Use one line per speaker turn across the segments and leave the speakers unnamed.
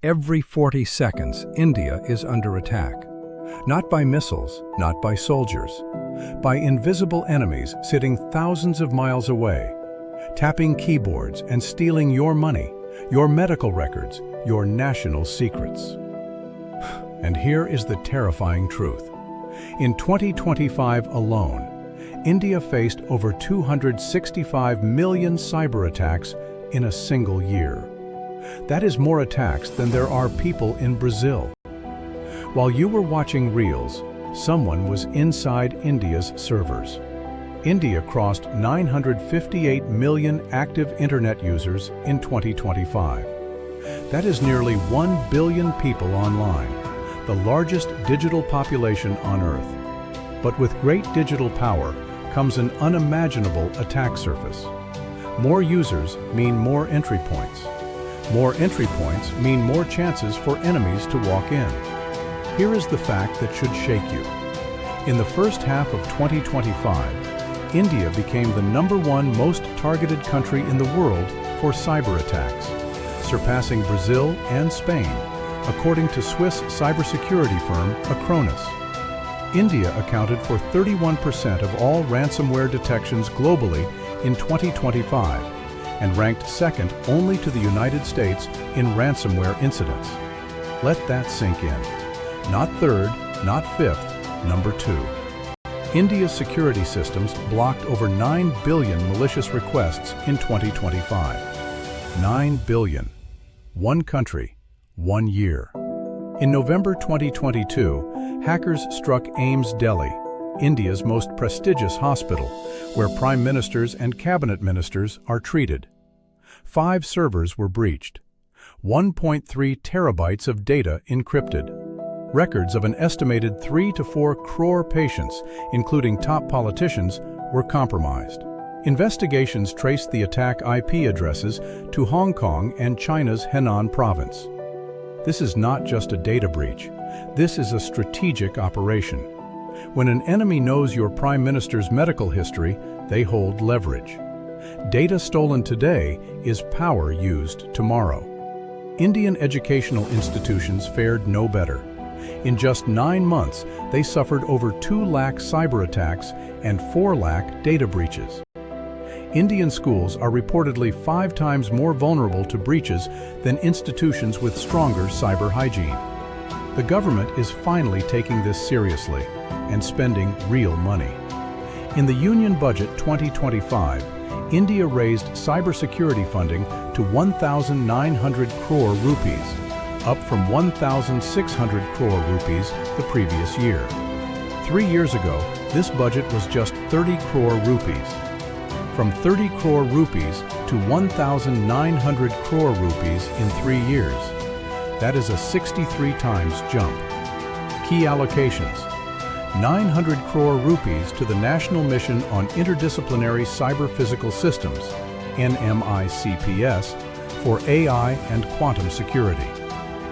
Every 40 seconds, India is under attack. Not by missiles, not by soldiers, by invisible enemies sitting thousands of miles away, tapping keyboards and stealing your money, your medical records, your national secrets. And here is the terrifying truth. In 2025 alone, India faced over 265 million cyber attacks in a single year. That is more attacks than there are people in Brazil. While you were watching reels, someone was inside India's servers. India crossed 958 million active internet users in 2025. That is nearly 1 billion people online, the largest digital population on Earth. But with great digital power comes an unimaginable attack surface. More users mean more entry points. More entry points mean more chances for enemies to walk in. Here is the fact that should shake you. In the first half of 2025, India became the #1 most targeted country in the world for cyber attacks, surpassing Brazil and Spain, according to Swiss cybersecurity firm Acronis. India accounted for 31% of all ransomware detections globally in 2025 and ranked second only to the United States in ransomware incidents. Let that sink in. Not third, not fifth, number 2. India's security systems blocked over 9 billion malicious requests in 2025. 9 billion. One country, 1 year. In November 2022, hackers struck AIIMS Delhi, India's most prestigious hospital, where prime ministers and cabinet ministers are treated. 5 servers were breached. 1.3 terabytes of data encrypted. Records of an estimated 3 to 4 crore patients, including top politicians, were compromised. Investigations traced the attack IP addresses to Hong Kong and China's Henan province. This is not just a data breach. This is a strategic operation. When an enemy knows your prime minister's medical history, they hold leverage. Data stolen today is power used tomorrow. Indian educational institutions fared no better. In just 9 months, they suffered over 2 lakh cyber attacks and 4 lakh data breaches. Indian schools are reportedly 5 times more vulnerable to breaches than institutions with stronger cyber hygiene. The government is finally taking this seriously and spending real money. In the Union Budget 2025, India raised cybersecurity funding to 1,900 crore rupees, up from 1,600 crore rupees the previous year. 3 years ago, this budget was just 30 crore rupees. From 30 crore rupees to 1,900 crore rupees in 3 years. That is a 63 times jump. Key allocations: 900 crore rupees to the National Mission on Interdisciplinary Cyber-Physical Systems, NMICPS, for AI and quantum security.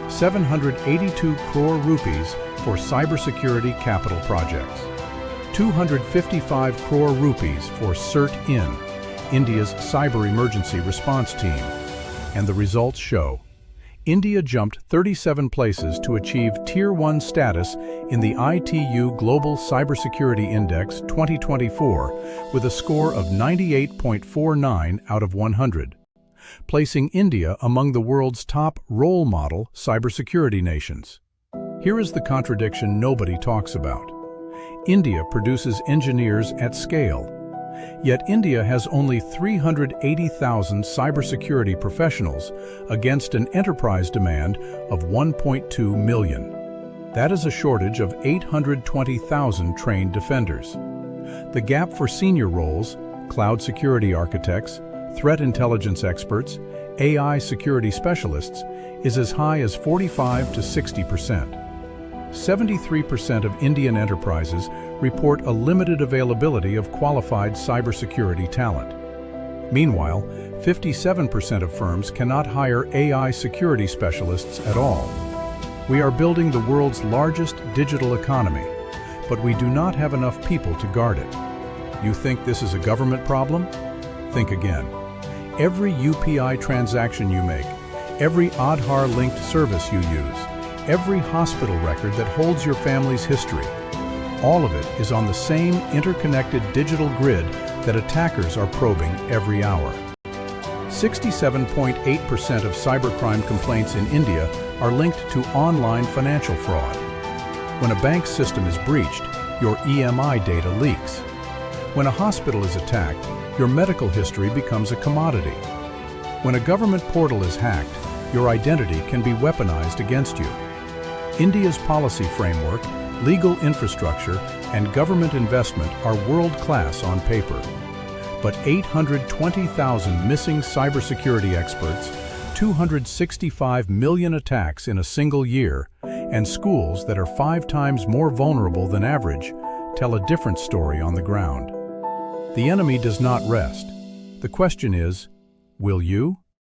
782 crore rupees for cybersecurity capital projects. 255 crore rupees for CERT-IN, India's cyber emergency response team. And the results show. India jumped 37 places to achieve Tier 1 status in the ITU Global Cybersecurity Index 2024 with a score of 98.49 out of 100, placing India among the world's top role model cybersecurity nations. Here is the contradiction nobody talks about. India produces engineers at scale. Yet India has only 380,000 cybersecurity professionals against an enterprise demand of 1.2 million. That is a shortage of 820,000 trained defenders. The gap for senior roles, cloud security architects, threat intelligence experts, AI security specialists, is as high as 45 to 60%. 73% of Indian enterprises report a limited availability of qualified cybersecurity talent. Meanwhile, 57% of firms cannot hire AI security specialists at all. We are building the world's largest digital economy, but we do not have enough people to guard it. You think this is a government problem? Think again. Every UPI transaction you make, every Aadhaar-linked service you use, every hospital record that holds your family's history. All of it is on the same interconnected digital grid that attackers are probing every hour. 67.8% of cybercrime complaints in India are linked to online financial fraud. When a bank's system is breached, your EMI data leaks. When a hospital is attacked, your medical history becomes a commodity. When a government portal is hacked, your identity can be weaponized against you. India's policy framework, legal infrastructure, and government investment are world-class on paper. But 820,000 missing cybersecurity experts, 265 million attacks in a single year, and schools that are 5 times more vulnerable than average tell a different story on the ground. The enemy does not rest. The question is, will you?